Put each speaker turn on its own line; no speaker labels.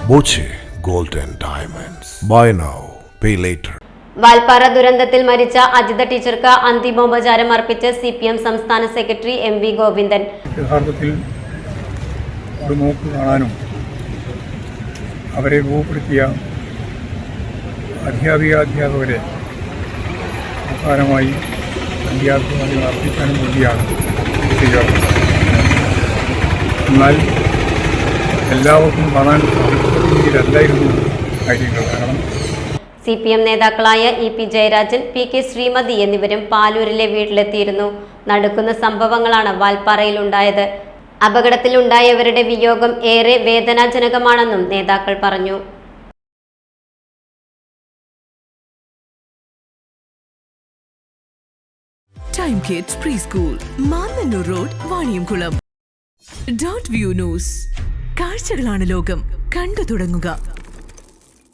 Boche gold and diamonds. Buy now pay later.
Valparai ദുരന്തത്തിൽ മരിച്ച അജിത ടീച്ചർക്ക് അന്തിമോപചാരം അർപ്പിച്ച് CPM സംസ്ഥാന സെക്രട്ടറി MV ഗോവിന്ദൻ.
യഥാർത്ഥത്തിൽ ഒരു നോക്ക് കാണാനും അവരെ രൂപപ്പെടുത്തിയ അധ്യാപകരെ അവസാനമായി അന്ത്യാഭിവാദ്യം അർപ്പിക്കാനും വേണ്ടിയാണ് എത്തിച്ചേർന്നത്. എന്നാൽ എല്ലാവർക്കും കാണാൻ സാധിക്കുന്ന രീതിയിലല്ലായിരുന്നു കാര്യങ്ങൾ. കാരണം
CPM നേതാക്കളായ EP ജയരാജൻ, PK ശ്രീമതി എന്നിവരും പാലൂരിലെ വീട്ടിലെത്തിയിരുന്നു. നടക്കുന്ന സംഭവങ്ങളാണ് വാൽപ്പാറയിൽ ഉണ്ടായത്. അപകടത്തിലുണ്ടായവരുടെ വിയോഗം ഏറെ വേദനാജനകമാണെന്നും നേതാക്കൾ പറഞ്ഞു.
Time kids pre school, Mannannur road, Vaniyamkulam. .view news. കാഴ്ചകളാണ് ലോകം, കണ്ടു തുടങ്ങുക.